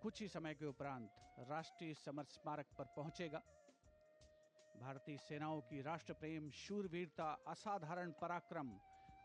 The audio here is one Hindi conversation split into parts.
कुछ ही समय के उपरांत राष्ट्रीय समर स्मारक पर पहुंचेगा। भारतीय सेनाओं की राष्ट्र प्रेम, शूरवीरता, असाधारण पराक्रम,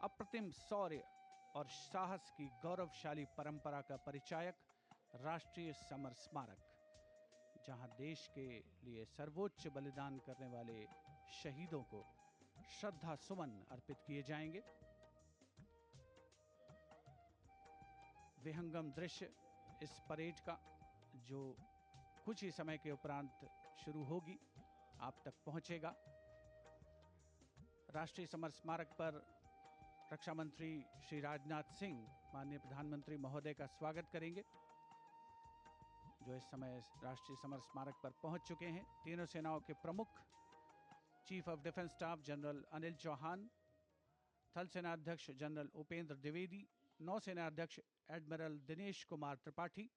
अप्रतिम शौर्य और साहस की गौरवशाली परंपरा का परिचायक राष्ट्रीय समर स्मारक, जहां देश के लिए सर्वोच्च बलिदान करने वाले शहीदों को श्रद्धा सुमन अर्पित किए जाएंगे। विहंगम दृश्य इस परेड का, जो कुछ ही समय के उपरांत शुरू होगी, आप तक पहुंचेगा। राष्ट्रीय समर स्मारक पर रक्षा मंत्री श्री राजनाथ सिंह माननीय प्रधानमंत्री महोदय का स्वागत करेंगे, जो इस समय राष्ट्रीय समर स्मारक पर पहुंच चुके हैं। तीनों सेनाओं के प्रमुख chief of defence staff general Anil Chauhan, थल सेना अध्यक्ष जनरल उपेंद्र द्विवेदी, नौसेना अध्यक्ष एडमिरल दिनेश कुमार त्रिपाठी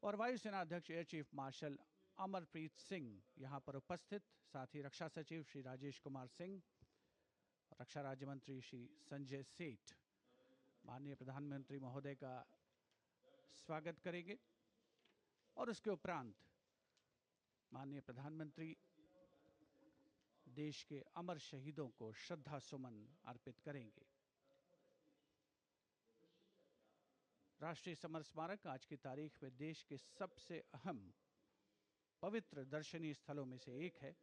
और वायुसेना अध्यक्ष air chief marshal Amarpreet Singh यहां पर उपस्थित। साथ ही रक्षा सचिव श्री राजेश कुमार सिंह, रक्षा राज्य मंत्री श्री संजय सेठ माननीय प्रधानमंत्री महोदय का स्वागत करेंगे और उसके उपरांत माननीय प्रधानमंत्री देश के अमर शहीदों को श्रद्धा सुमन अर्पित करेंगे। राष्ट्रीय समर स्मारक आज की तारीख में देश के सबसे अहम पवित्र दर्शनीय स्थलों में से एक है,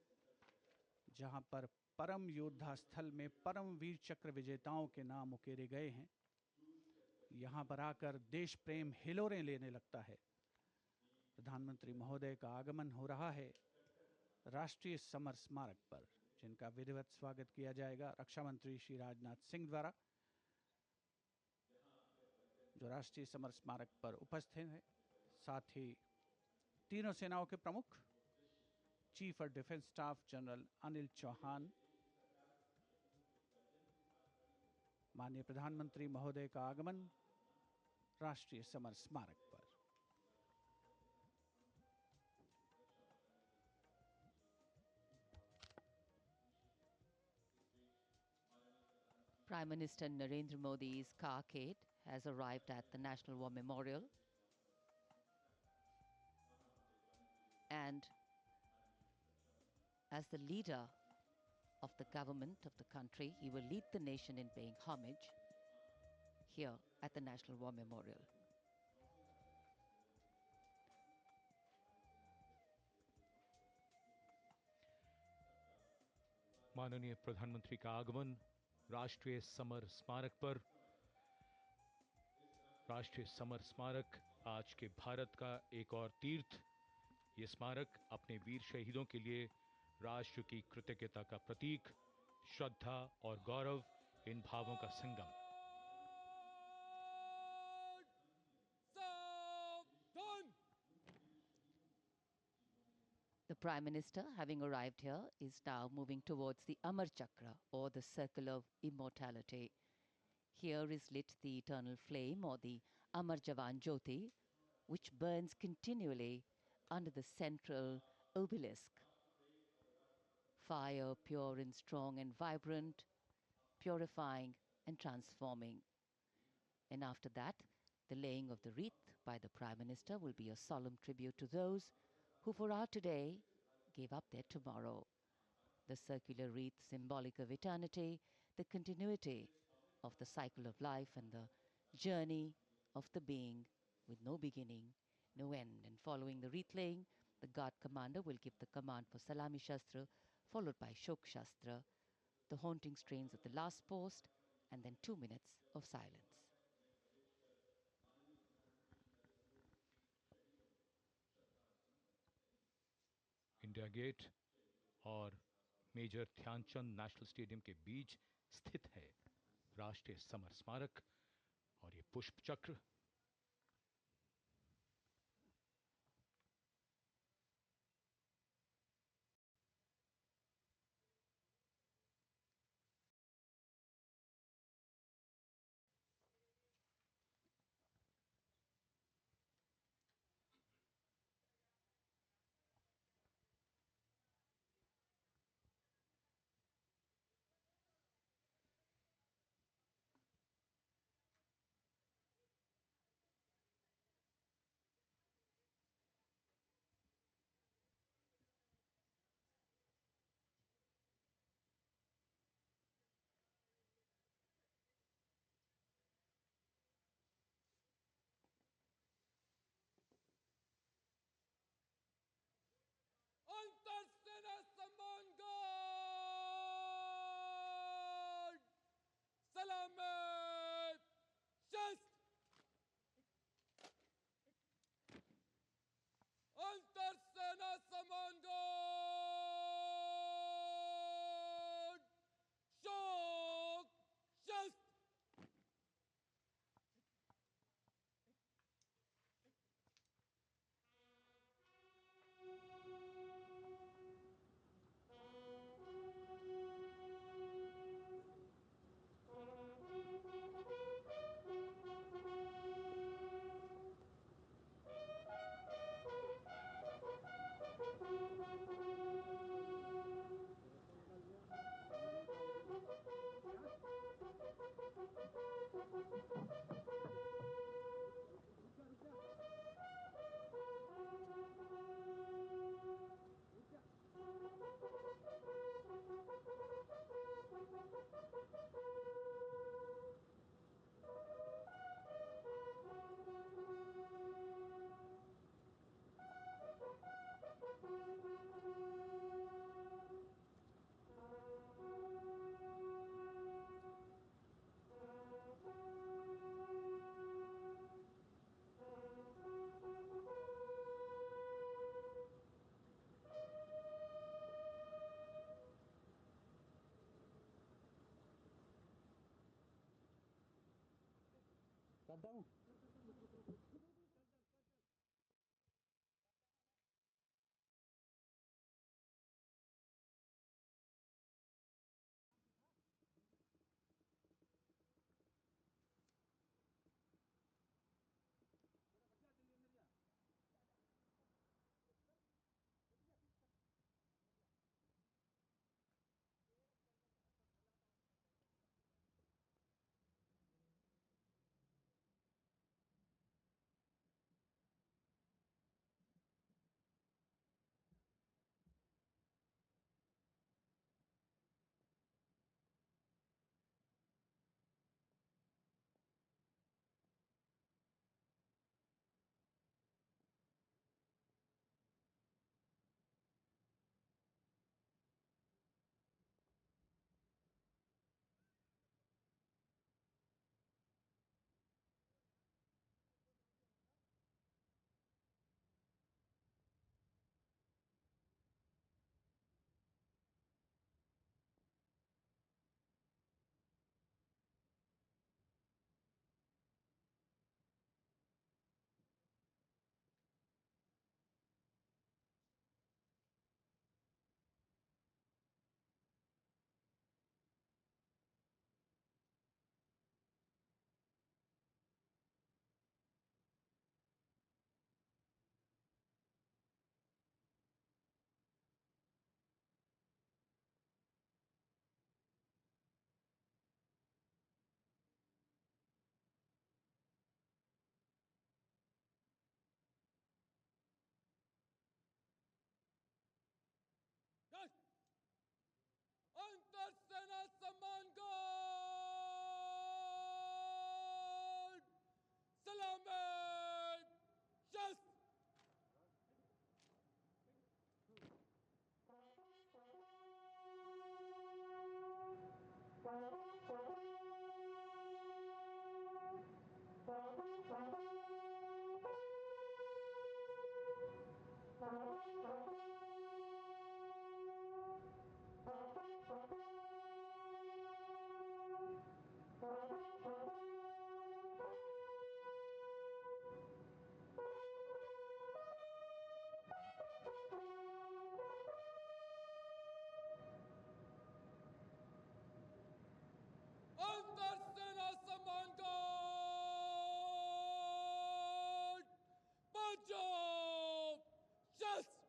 जहां पर परम योद्धा स्थल में परम वीर चक्र विजेताओं के नाम उकेरे गए हैं। यहां पर आकर देश प्रेम हिलोरें लेने लगता है। प्रधानमंत्री महोदय का आगमन हो रहा है राष्ट्रीय समर स्मारक पर, जिनका विधिवत स्वागत किया जाएगा रक्षा मंत्री श्री राजनाथ सिंह द्वारा, जो राष्ट्रीय समर स्मारक पर उपस्थित हैं। साथ ही तीनों सेनाओं के प्रमुख chief of defence staff general Anil Chauhan, माननीय प्रधानमंत्री महोदय का आगमन राष्ट्रीय समर स्मारक पर। Prime Minister Narendra Modi's carcade has arrived at the National War Memorial, and as the leader of the government of the country, he will lead the nation in paying homage here at the National War Memorial. माननीय प्रधानमंत्री का आगमन राष्ट्रीय समर स्मारक पर। राष्ट्रीय समर स्मारक आज के भारत का एक और तीर्थ। ये स्मारक अपने वीर शहीदों के लिए राष्ट्र की कृतज्ञता का प्रतीक, श्रद्धा और गौरव, इन भावों का संगम। The Prime Minister, having arrived here, is now moving towards the Amar Chakra, or the Circle of Immortality. Here is lit the eternal flame, or the Amar Jawan Jyoti, which burns continually under the central obelisk. Fire, pure and strong and vibrant, purifying and transforming. And after that, the laying of the wreath by the Prime Minister will be a solemn tribute to those who for our today gave up their tomorrow. The circular wreath, symbolic of eternity, the continuity of the cycle of life and the journey of the being with no beginning, no end. And following the wreath laying, the guard commander will give the command for Salami Shastra, followed by Shok Shastra, the haunting strains of the last post, and then 2 minutes of silence. India Gate और मेजर ध्यानचंद नेशनल स्टेडियम के बीच स्थित है राष्ट्रीय समर स्मारक और ये पुष्प चक्र अंतर सेना सम्मान गार्ड सलामी शस्त्र अंतर सेना सम्मान गार्ड पंजाब शस्त्र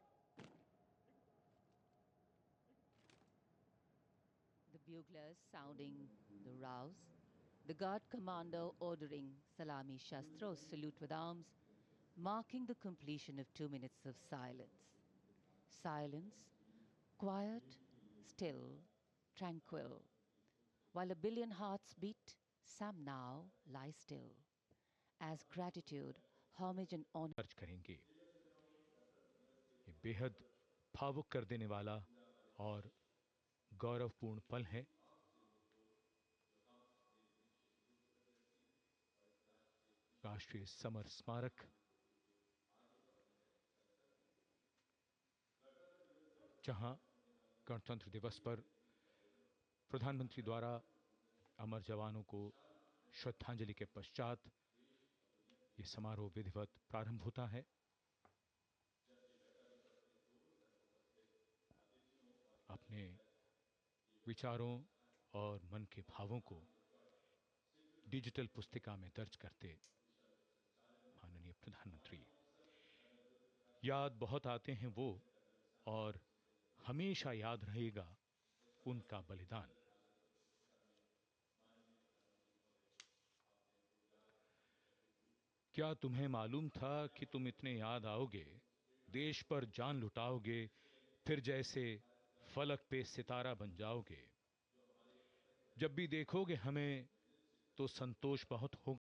The buglers sounding the rouse, the guard commander ordering Salami Shastros salute with arms, marking the completion of 2 minutes of silence. Silence, quiet, still, tranquil. While a billion hearts beat, some now lie still. As gratitude, homage and honor दर्ज करेंगे। ये बेहद भावुक कर देने वाला और गौरवपूर्ण पल है। राष्ट्रीय समर स्मारक जहां गणतंत्र दिवस पर प्रधानमंत्री द्वारा अमर जवानों को श्रद्धांजलि के पश्चात ये समारोह विधिवत प्रारंभ होता है। अपने विचारों और मन के भावों को डिजिटल पुस्तिका में दर्ज करते माननीय प्रधानमंत्री, याद बहुत आते हैं वो और हमेशा याद रहेगा उनका बलिदान। क्या तुम्हें मालूम था कि तुम इतने याद आओगे, देश पर जान लुटाओगे, फिर जैसे फलक पे सितारा बन जाओगे। जब भी देखोगे हमें तो संतोष बहुत होगा।